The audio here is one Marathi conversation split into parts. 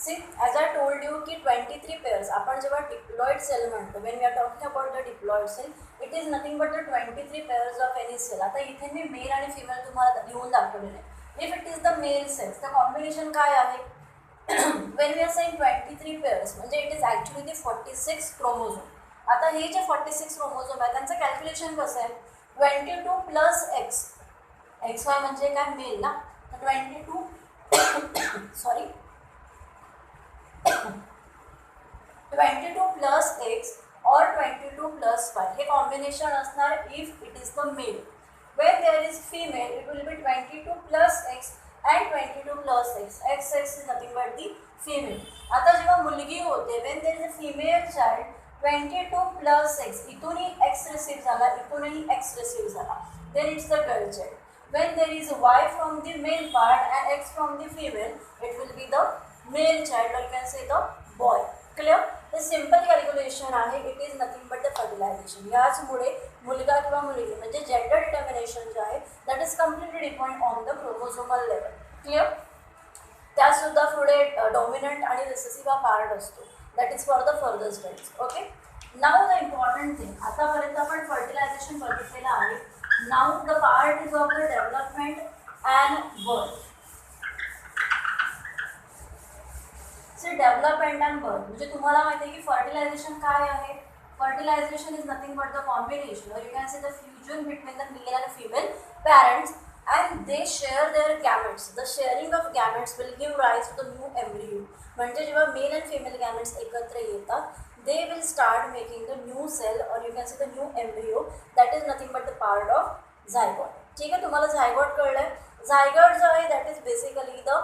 C as I told you की 23 पेअर्स आपण जेव्हा डिप्लॉइड सेल म्हणतो when we are talking about the diploid cell it is nothing but the 23 pairs of any cell. आता इथे मी मेल आणि फिमेल तुम्हाला लिहून दाखवलेले आहे. If it is the male cells तर कॉम्बिनेशन काय आहे when we are saying 23 pairs म्हणजे it is actually the 46 chromosome. आता हे जे 46 क्रोमोझोम आहे त्यांचं कॅल्क्युलेशन कसं आहे 22 प्लस एक्स एक्स वाय म्हणजे काय मेल ना तर 22 सॉरी 22 प्लस एक्स और 22 प्लस वाय हे कॉम्बिनेशन असणार if it is the male. When there is female it will be 22 plus X and 22 plus X X X is nothing but the female. आता जेव्हा मुलगी होते when there is a female child 22 plus X इथूनही एक्स रिसीव्ह झाला इथूनही एक्स रिसीव्ह झाला then it's the girl child. When there is y from the male part and x from the female, it will be the male child or you can say the boy. Clear? The simple calculation आहे. It is nothing but the fertilization. याचमुळे मुलगा किंवा मुलगी म्हणजे जेंडर डिटर्मिनेशन जे आहे that is completely depend on the chromosomal level. Clear? त्यासुद्धा पुढे डॉमिनंट आणि रिसेसिव्ह हा पार्ट असतो. That is for the further studies. Okay? Now the important thing. आतापर्यंत आपण फर्टिलायझेशन बघितलेलं आहे. Now the part is of the development and birth. So development and birth म्हणजे तुम्हाला माहिती आहे की फर्टिलायझेशन काय आहे. Fertilisation is nothing but the combination or you can say the fusion between the male and female parents and they share their gametes. The sharing of gametes will give rise to the new embryo. म्हणजे जेव्हा मेल and female gametes एकत्र येतात they will start making the new cell or you can say the new embryo that is nothing but the part of zygote. ठीक आहे तुम्हाला zygote कळलंय. zygote जो आहे that is basically the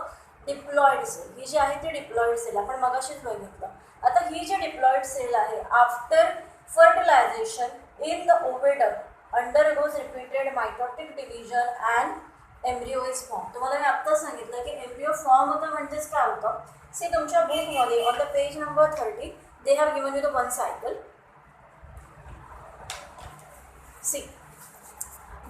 diploid cell. ही जी आहे ती diploid cell आपण मगाशीच बघितलं. आता ही जी diploid cell आहे after fertilization in the oviduct undergoes repeated mitotic division and embryo is formed. तुम्हाला मी आत्ताच सांगितलं की embryo फॉर्म होतं म्हणजेच काय होतं. सी तुमच्या बुकमध्ये on the page number 30 they have given you the one cycle. See,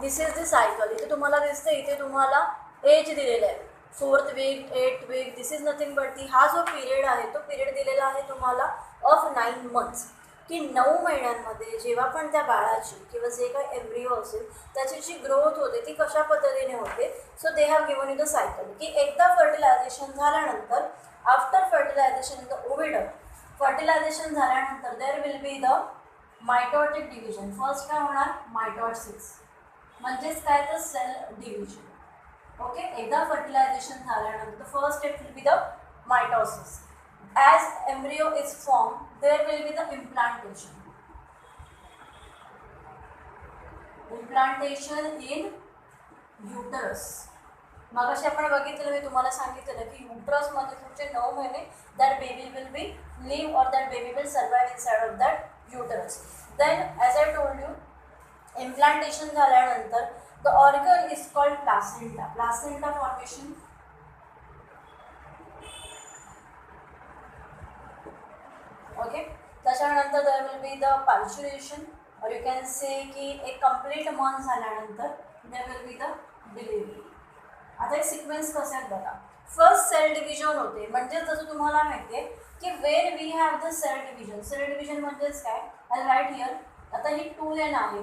this is the cycle. इथे तुम्हाला दिसते इथे तुम्हाला एज दिलेला आहे 4th week 8th week. This is nothing but ती हा जो पिरियड आहे तो पिरियड दिलेला आहे तुम्हाला ऑफ 9 months की 9 महिन्यांमध्ये जेव्हा पण त्या बाळाची किंवा जे काही एम्ब्रिओ असेल त्याची जी ग्रोथ होते ती कशा पद्धतीने होते. So they have given you the cycle की एकदा फर्टिलायझेशन झाल्यानंतर after fertilisation in the oviduct fertilisation झाल्यानंतर there will be the mitotic division. First काय होणार मायटॉसिस म्हणजेच काय तर सेल डिव्हिजन. ओके एकदा फर्टिलायझेशन झाल्यानंतर first step will be the mitosis. As embryo is form there will be the implantation. Implantation in uterus. मगाशी आपण बघितलं मी तुम्हाला सांगितलं की युटरसमध्ये तुमचे 9 महिने that baby will be live और that baby will survive inside of that uterus. Then as I told you implantation झाल्यानंतर the organ is called placenta. Placenta formation okay. त्याच्यानंतर there will be the parturition और यू कॅन से की एक कंप्लीट मंथ झाल्यानंतर there will be the delivery. आता एक सिक्वेन्स कसे आहेत बघा. फर्स्ट सेल डिव्हिजन होते म्हणजे जसं तुम्हाला माहिती आहे की when we have the cell division. Cell division म्हणजेच काय आय राईट हिअर. आता ही 2n आहे.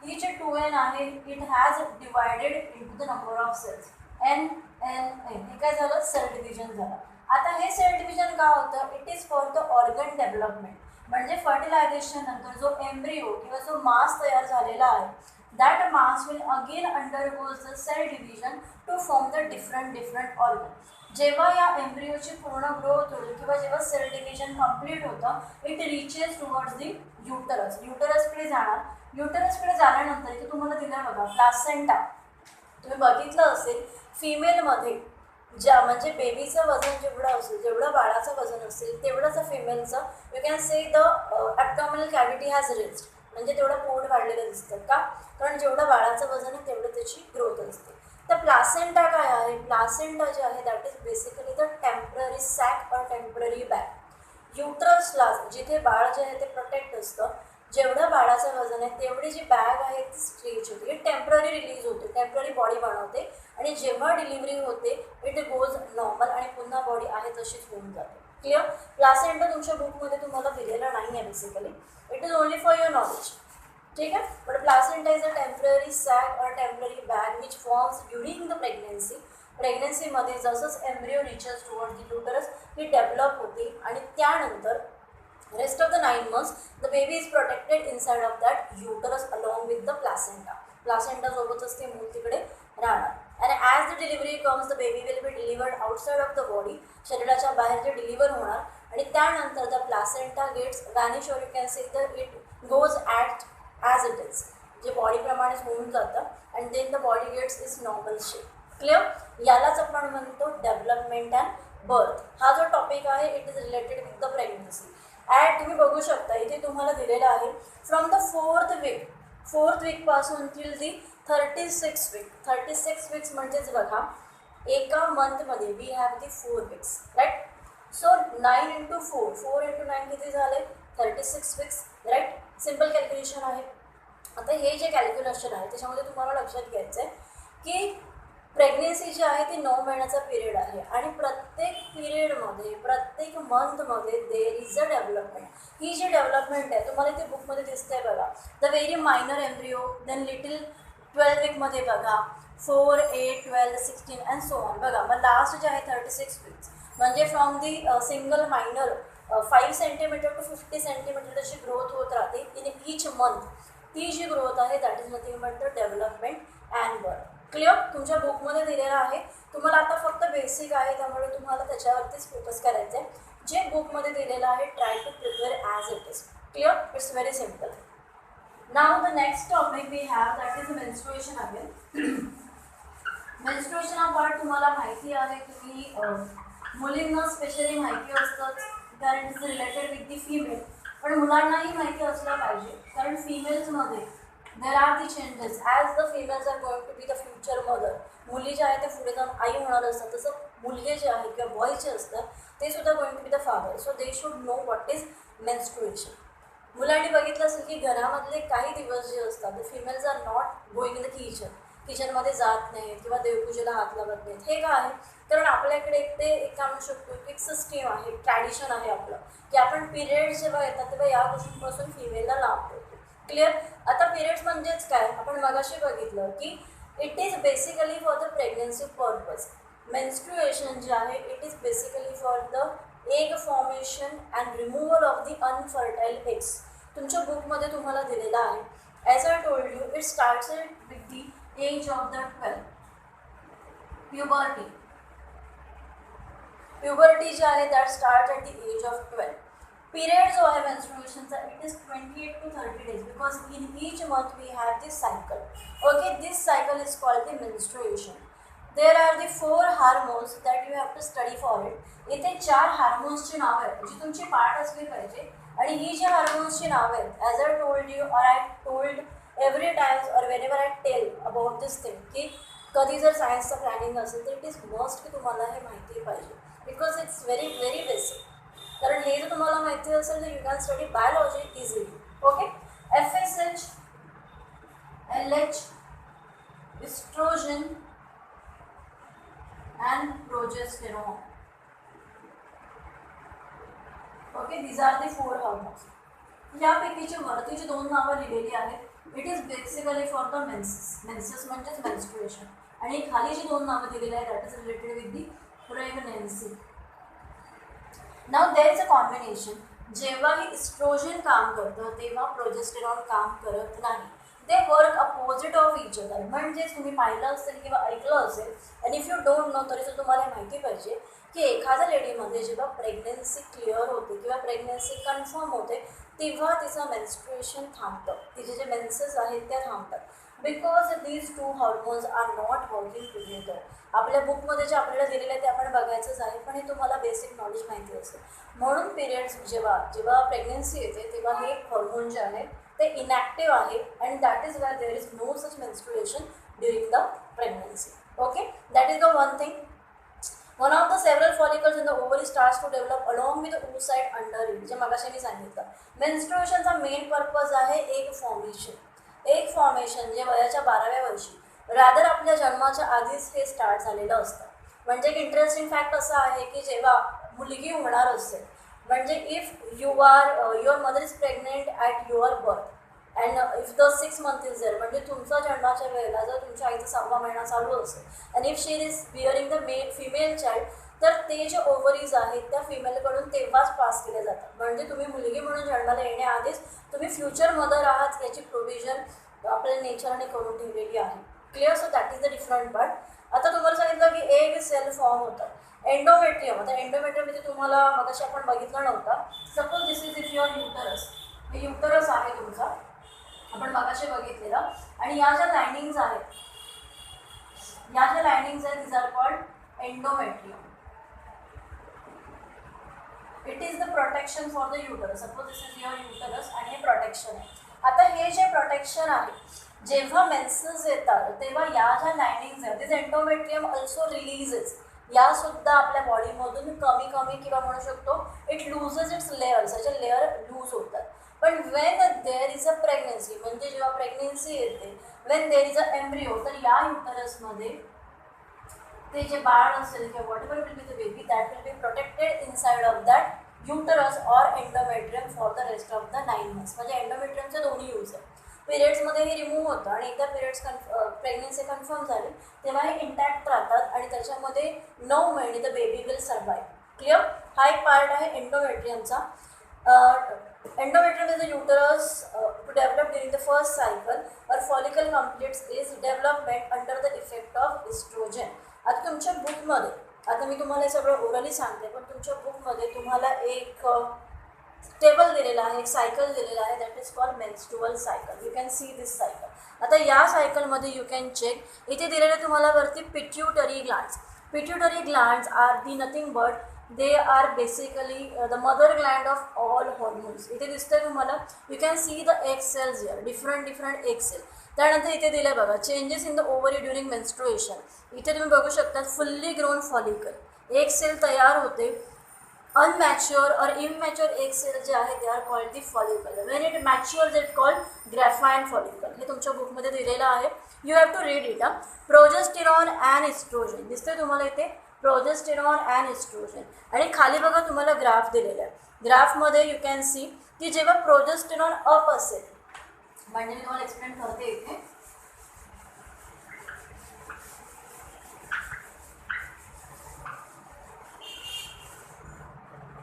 ही जी 2n आहे it has divided into the number of cells n n n. हे काय झालं सेल डिव्हिजन झालं. आता हे सेल डिव्हिजन का होतं it is for the organ development. म्हणजे फर्टिलायझेशन नंतर जो एम्ब्रिओ किंवा जो मास तयार झालेला आहे that mass will again undergoes the cell division to form the different organ. जेव्हा या एम्ब्रिओची पूर्ण ग्रोथ होईल किंवा जेव्हा सेल डिव्हिजन कंप्लीट होतं it reaches towards the uterus. युटरसकडे जाणार. युटरसकडे झाल्यानंतर इथे तुम्हाला दिलं बघा प्लासेंटा. तुम्ही बघितलं असेल फिमेलमध्ये ज्या म्हणजे बेबीचं वजन जेवढं असेल जेवढं बाळाचं वजन असेल तेवढंच फिमेलचं you can say the abdominal cavity has raised. म्हणजे तेवढं पोट वाढलेलं दिसतं का कारण जेवढं बाळाचं वजन आहे तेवढं त्याची ग्रोथ असते. तर प्लासेंटा काय आहे. प्लासेंटा जे आहे that is basically the temporary sac और टेम्पररी बॅग. युट्रसला जिथे बाळ जे आहे ते प्रोटेक्ट असतं जेवढं बाळाचं वजन आहे तेवढी जी बॅग आहे ती स्ट्रेच होते. टेम्पररी रिलीज होते टेम्पररी बॉडी बनवते आणि जेव्हा डिलिव्हरी होते इट गोज नॉर्मल आणि पुन्हा बॉडी आहे तशीच होऊन जाते. क्लिअर. प्लासेंटा तुमच्या बुकमध्ये तुम्हाला दिलेला नाही आहे basically, it is only for your knowledge. ठीक आहे. But placenta is a temporary sac और temporary bag which forms during the pregnancy. प्रेग्नन्सीमध्ये जसंच embryo reaches toward the uterus ही डेव्हलप होते आणि त्यानंतर rest of the 9 months the baby is protected inside of that uterus along with the placenta. Placenta सोबतच ते मूल तिकडे राहणार. and as the delivery comes the baby will be delivered outside of the body. शरीराच्या बाहेर ते डिलिव्हर होणार आणि त्यानंतर the placenta gets vanish or you can say that it goes as it is. जे बॉडीप्रमाणेच होऊन जातं and then the body gets its normal shape. Clear. यालाच आपण म्हणतो डेव्हलपमेंट अँड बर्थ. हा जो टॉपिक आहे it is related with the pregnancy. तुम्ही बघू शकता इथे तुम्हाला दिलेलं आहे फ्रॉम द 4th वीकपासून टिल दी 36 वीक. 36 वीक्स म्हणजेच बघा एका मंथमध्ये we have the 4 weeks right. So 9 × 4 4 × 9 किती झाले 36 वीक्स राईट. सिम्पल कॅल्क्युलेशन आहे. आता हे जे कॅल्क्युलेशन आहे त्याच्यामध्ये तुम्हाला लक्षात घ्यायचं आहे की प्रेग्नेन्सी जी आहे ती 9 महिन्याचा पिरियड आहे आणि प्रत्येक पिरियडमध्ये प्रत्येक मंथमध्ये देर इज अ डेव्हलपमेंट. ही जी डेव्हलपमेंट आहे तुम्हाला इथे बुकमध्ये दिसते बघा. The very minor embryo, then little 12 वीकमध्ये बघा 4, 8, 12, 16 अँड सो ऑन. बघा मग लास्ट जे आहे 36 वीक्स म्हणजे from the single minor 5 centimetre to 50 centimetre जशी ग्रोथ होत राहते इन ईच मंथ. ती जी ग्रोथ आहे that is nothing but the development and birth. Clear. तुमच्या बुकमध्ये दिलेलं आहे. तुम्हाला आता फक्त बेसिक आहे त्यामुळे तुम्हाला त्याच्यावरतीच फोकस करायचं आहे. जे बुकमध्ये दिलेलं आहे try to prepare as it is. Clear. It's very simple. Now the next topic we have that is menstruation आहे. मेन्स्ट्रुएशन हा पार्ट तुम्हाला माहिती आहे की मुलींना स्पेशली माहिती असतं कारण it is related with the female. पण मुलांनाही माहिती असलं पाहिजे कारण फिमेल्समध्ये there are the changes as the females are going to be the future mother. मुली ज्या आहेत त्या पुढे जाऊन आई होणार असतात तसं मुलगे जे आहेत किंवा बॉयज जे असतात ते सुद्धा going to be the father. So they should know what is menstruation. मुलांनी बघितलं असेल की घरामधले काही दिवस जे असतात the females are not going in the किचनमध्ये जात नाहीत किंवा देवपूजेला हात लावत नाहीत. हे का आहे कारण आपल्याकडे एक काय म्हणू शकतो की एक सिस्टीम आहे, ट्रॅडिशन आहे आपलं की आपण पिरियड्स जेव्हा येतात तेव्हा या गोष्टींपासून फिमेलला लाभ होतो. क्लिअर. आता पिरियड्स म्हणजेच काय आपण मगाशी बघितलं की it is basically for the pregnancy purpose. Menstruation जे आहे it is basically for the egg formation and removal of the unfertile eggs. तुमच्या बुकमध्ये तुम्हाला दिलेलं आहे. As I told you it started with the age of the 12. Puberty जे आहे that start at the age of 12. Period जो आहे मेन्स्ट्रुएशनचा it is 28 to 30 days because in each month we have this cycle. Okay. This cycle is called the menstruation. There are the 4 hormones that you have to study for it. इथे 4 हार्मोन्सची नावं आहेत जी तुमची पाठ असली पाहिजे आणि ही जी हार्मोन्सची नावं आहेत as I told you or I told every times or Wien ever I tell about this thing की कधी जर सायन्सचं प्लॅनिंग असेल तर इट इज मस्ट की तुम्हाला हे माहिती पाहिजे because it's very very basic. कारण हे जर तुम्हाला माहिती असेल तर you can study biology easily. Okay. FSH, LH, oestrogen and progesterone. Okay. These are the 4 hormones. यापैकीची वरतीची 2 नावं लिहिलेली आहेत. It is basically for the menses. Menses म्हणजेच मेन्स्ट्रुएशन. आणि खाली जी 2 नावं दिलेली आहेत that is related with the pregnancy. Now there is a combination. जेव्हा ही इस्ट्रोजन काम करतं तेव्हा प्रोजेस्टेरॉन काम करत नाही. They work opposite of each other. म्हणजेच तुम्ही पाहिलं असेल किंवा ऐकलं असेल आणि इफ यू डोंट नो तरी तुम्हाला माहिती पाहिजे की एखाद्या लेडीमध्ये जेव्हा प्रेग्नन्सी क्लिअर होते किंवा प्रेग्नन्सी कन्फर्म होते तेव्हा तिचं मेन्स्ट्रुएशन थांबतं. तिचे जे मेन्सेस आहेत त्या थांबतात because these 2 hormones are not working together. आपल्या बुकमध्ये जे आपल्याला दिलेलं आहे ते आपण बघायचंच आहे पण हे तुम्हाला बेसिक नॉलेज माहिती असेल. म्हणून पिरियड्स जेव्हा प्रेग्नन्सी येते तेव्हा हे हॉर्मोन जे आहे ते इनॅक्टिव्ह आहे and that is why there is no such menstruation during the pregnancy. Okay. That is the one thing. One of the several follicles in the ovary starts to develop along with the oocyte under it. जे मगाशी मी सांगितलं मेन्स्ट्रुएशनचा मेन पर्पज आहे एग फॉर्मेशन. एग फॉर्मेशन जे वयाच्या 12व्या वर्षी रादर आपल्या जन्माच्या आधीच हे स्टार्ट झालेलं असतं. म्हणजे एक इंटरेस्टिंग फॅक्ट असं आहे की जेव्हा मुलगी होणार असेल, म्हणजे if you are your mother is pregnant at your birth and if the 6 month is there, म्हणजे तुमचा जन्माच्या वेळेला जर तुमच्या आईचा 6वा महिना चालू असेल and if she is bearing the female child, तर ते जे ओव्हरीज आहेत त्या फिमेलकडून तेव्हाच पास केले जातात. म्हणजे तुम्ही मुलगी म्हणून जन्माला येण्याआधीच तुम्ही फ्युचर मदर आहात याची प्रोव्हिजन आपल्या नेचरने करून ठेवलेली आहे. Clear? So that is the different part. आता तुम्हाला सांगितलं की एग सेल फॉर्म होतं. एंडोमेट्रियम, आता एंडोमेट्रियम म्हणजे तुम्हाला मगाशी आपण बघितलं नव्हता. Suppose this is if your uterus, हे युटरस आहे तुमचा, आपण मगाशी बघितलेलं. आणि या ज्या लायनिंग्स आहेत, या ज्या लायनिंग्स आहेत this are called endometrium. It is the protection for the uterus. Suppose this is your uterus आणि हे प्रोटेक्शन आहे. आता हे जे प्रोटेक्शन आहे, जेव्हा मेन्सेस येतात तेव्हा या ज्या लायनिंग्स आहेत दिस एंडोमेट्रियम ऑल्सो रिलीजेस, यासुद्धा आपल्या बॉडीमधून कमी कमी किंवा म्हणू शकतो इट लूजेस इट्स लेअर्स, याचे लेअर लूज होतात. पण Wien there is a pregnancy, म्हणजे जेव्हा प्रेग्नन्सी येते, Wien there is a embryo, तर या युटरसमध्ये ते जे बाळ असेल किंवा what ever will be the baby that will be protected inside of that uterus or endometrium for the rest of the 9 months. म्हणजे एंडोमेट्रियमचे दोन्ही यूज आहे. पिरियड्समध्ये हे रिमूव्ह होतं आणि एकदा पिरियड्स प्रेग्नन्सी कन्फर्म झाली तेव्हा हे इंटॅक्ट राहतात आणि त्याच्यामध्ये 9 महिने the baby will survive. Clear? हा एक पार्ट आहे एंडोमेट्रियमचा. Endometrium is the uterus to develop during the first cycle or follicle completes its development under the effect of estrogen. आता तुमच्या बुकमध्ये, आता मी तुम्हाला हे सगळं ओरली सांगते, पण तुमच्या बुकमध्ये तुम्हाला एक टेबल दिलेला आहे, एक सायकल दिलेला आहे, that is called menstrual cycle. You can see this cycle. आता या सायकलमध्ये यू कॅन चेक, इथे दिलेले तुम्हाला वरती pituitary glands. Pituitary glands are the nothing but they are basically the mother gland of all hormones. इथे दिसतंय तुम्हाला, you can see the egg cells here, different egg cell. त्यानंतर इथे दिलं बघा changes in the ovary during menstruation. इथे तुम्ही बघू शकता फुल्ली ग्रोन फॉलिकल, एक सेल तयार होते. अनमॅच्युअर और इमॅच्युअर एग सेल जे आहे they are called the follicle. When it matures it called Graafian follicle. हे तुमच्या बुकमध्ये दिलेलं आहे, you have to read it. Progesterone and oestrogen दिसतंय तुम्हाला इथे, प्रोजेस्टेरॉन अँड इस्ट्रोजन. आणि खाली बघा तुम्हाला ग्राफ दिलेला आहे. ग्राफमध्ये यू कॅन सी की जेव्हा प्रोजेस्टेरॉन अप असेल, म्हणजे मी तुम्हाला एक्सप्लेन करते इथे.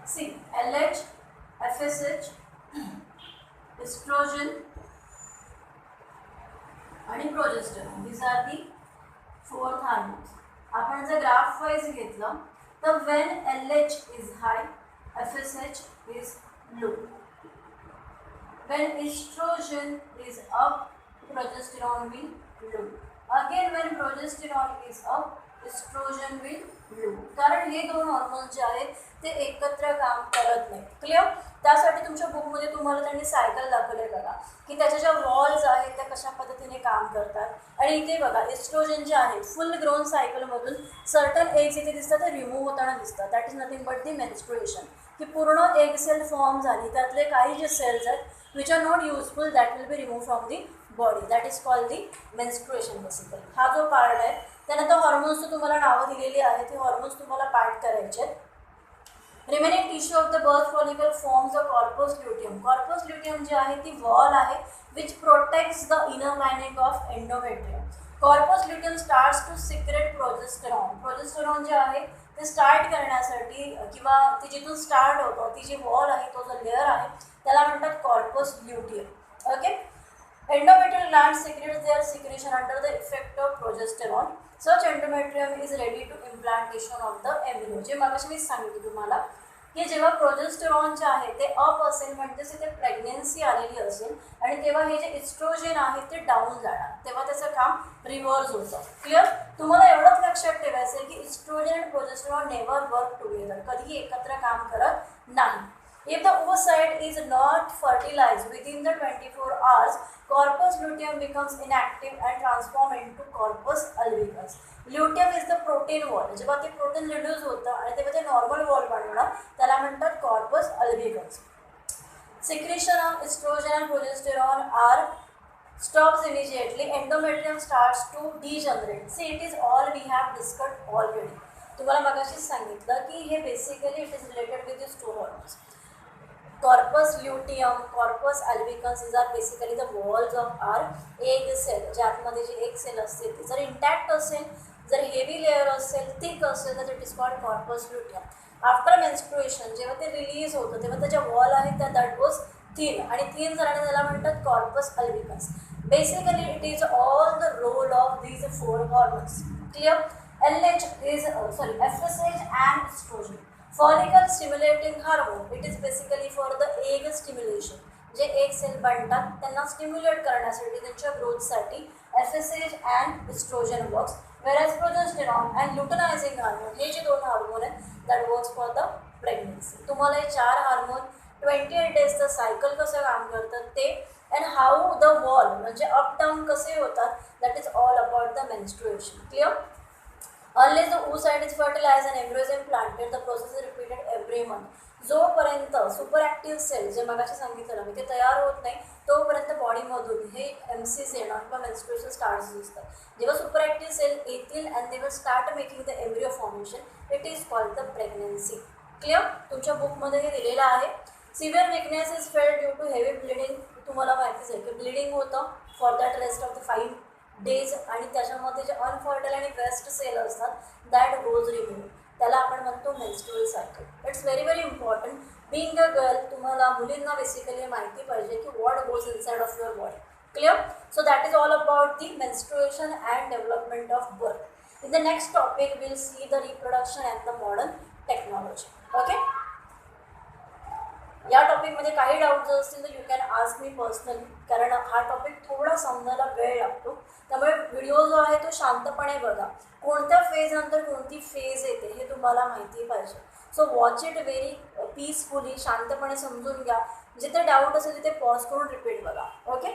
सी LH, FSH, एस्ट्रोजन आणि progesterone, this are the 4 hormones. आपण जर ग्राफ वाईज घेतलं तर when LH is high, FSH is low. When estrogen is up, progesterone will low. Again when progesterone is up, estrogen will low. कारण हे दोन हॉर्मोन्स जे आहेत ते एकत्र काम करत नाही. क्लिअर? त्यासाठी तुमच्या बुकमध्ये तुम्हाला त्यांनी सायकल दाखवले बघा की त्याच्या ज्या वॉल्स आहेत त्या कशा पद्धतीने काम करतात. आणि इथे बघा एस्ट्रोजन जे आहे फुल ग्रोन सायकलमधून सर्टन एग्स इथे दिसतात ते रिमूव्ह होताना दिसतात. That is nothing but the menstruation, की पूर्ण एग सेल फॉर्म झाली, त्यातले काही जे सेल्स आहेत which are not useful that will be remove from the body. That is called the menstruation basically. हा जो पार्ट आहे. त्यानंतर हॉर्मोन्सचं तुम्हाला नावं दिलेली आहेत, ते हॉर्मोन्स तुम्हाला पार्ट करायचे आहेत. Remaining tissue of the birth follicle forms a corpus luteum. Corpus luteum जी आहे ती वॉल आहे which protects the inner lining of endometrium. Corpus luteum starts to secrete progesterone. Progesterone जे आहे ते स्टार्ट करण्यासाठी किंवा ती जिथून स्टार्ट होतं ती जी वॉल आहे, तो जो लेअर आहे त्याला म्हणतात corpus luteum. Okay. Endometrial glands secrete their secretion under the effect of progesterone. Such endometrium is ready to implantation of the embryo. जे मगाशी मी सांगितलं तुम्हाला की जेव्हा प्रोजेस्टेरॉन जे आहे ते अप असेल, म्हणजेच इथे प्रेग्नेन्सी आलेली असेल आणि तेव्हा हे जे इस्ट्रोजन आहे ते डाऊन जाणार, तेव्हा त्याचं काम रिव्हर्स होतं. क्लिअर? तुम्हाला एवढंच लक्षात ठेवायचं आहे की इस्ट्रोजन आणि प्रोजेस्टेरॉन नेव्हर वर्क टुगेदर, कधीही एकत्र काम करत नाही. If the oocyte is not fertilized within the 24 hours, corpus luteum becomes inactive and transformed into corpus albicans. Luteum is the protein wall. जेव्हा ते प्रोटीन रिड्यूस होतं आणि तेव्हा ते नॉर्मल वॉल बनवणार त्याला म्हणतात corpus albicans. Secretion of estrogen and progesterone are stops immediately. Endometrium starts to degenerate. See, it is all we have discussed already. तुम्हाला मगाशीच सांगितलं की हे basically it is related with this 2 hormones. Corpus luteum, corpus albicans is are basically the walls of our egg cell. जे आतमध्ये जी एग सेल असते ती जर इंटॅक्ट असेल, जर हेवी लेअर असेल, थिक असेल, तर it is called corpus luteum. After menstruation जेव्हा ते रिलीज होतं तेव्हा त्याच्या वॉल आहेत त्या दॅट वॉज थिन, आणि थिन झाल्याने त्याला म्हणतात corpus albicans. Basically it is all the role of these 4 hormones. Clear? FSH and estrogen. Follicle stimulating hormone. It is basically for the egg stimulation. जे एग सेल बनतात त्यांना स्टिम्युलेट करण्यासाठी, त्यांच्या ग्रोथसाठी FSH and estrogen works. Whereas progesterone and luteinizing hormone हे जे 2 हार्मोन आहेत that works for the pregnancy. तुम्हाला हे 4 हार्मोन 28 डेजचं सायकल कसं काम करतात ते, अँड हाऊ द वॉल म्हणजे अप डाऊन कसे होतात, that is all about the menstruation. Clear? Unless the oocyte is fertilized and embryo is implanted, the process is repeated every month. जोपर्यंत सुपर ॲक्टिव्ह सेल जे मगाशी सांगितलं मी ते तयार होत नाही तोपर्यंत बॉडीमधून हे MCs येणं किंवा मेन्स्ट्रुएशन स्टार्ट्स दिसतात. जेव्हा सुपर ॲक्टिव्ह सेल येतील and they will start making the embryo formation, it is called the pregnancy. Clear? तुमच्या बुकमध्ये हे दिलेलं आहे. Severe weakness is felt due to heavy bleeding. तुम्हाला माहितीच आहे की ब्लिडिंग होतं for that rest of the 5 days, आणि त्याच्यामध्ये जे अनफर्टाईल आणि ब्रेस्ट सेल असतात दॅट गोज रिमूव्ह. त्याला आपण म्हणतो menstrual cycle. It's very very important. Being a girl तुम्हाला मुलींना बेसिकली माहिती पाहिजे की what goes inside of your body. Clear? So that is all about the menstruation and development of birth. In the next topic will see the reproduction and the modern technology. Okay? या टॉपिकमध्ये काही डाऊट्स असतील तर you can ask me personally, कारण हा टॉपिक थोडा समजायला वेळ लागतो. त्यामुळे व्हिडिओ जो आहे तो शांतपणे बघा. कोणत्या फेजनंतर कोणती फेज येते हे तुम्हाला माहिती पाहिजे. So watch it very peacefully, शांतपणे समजून घ्या. जिथे डाऊट असेल तिथे पॉज करून रिपीट बघा. ओके?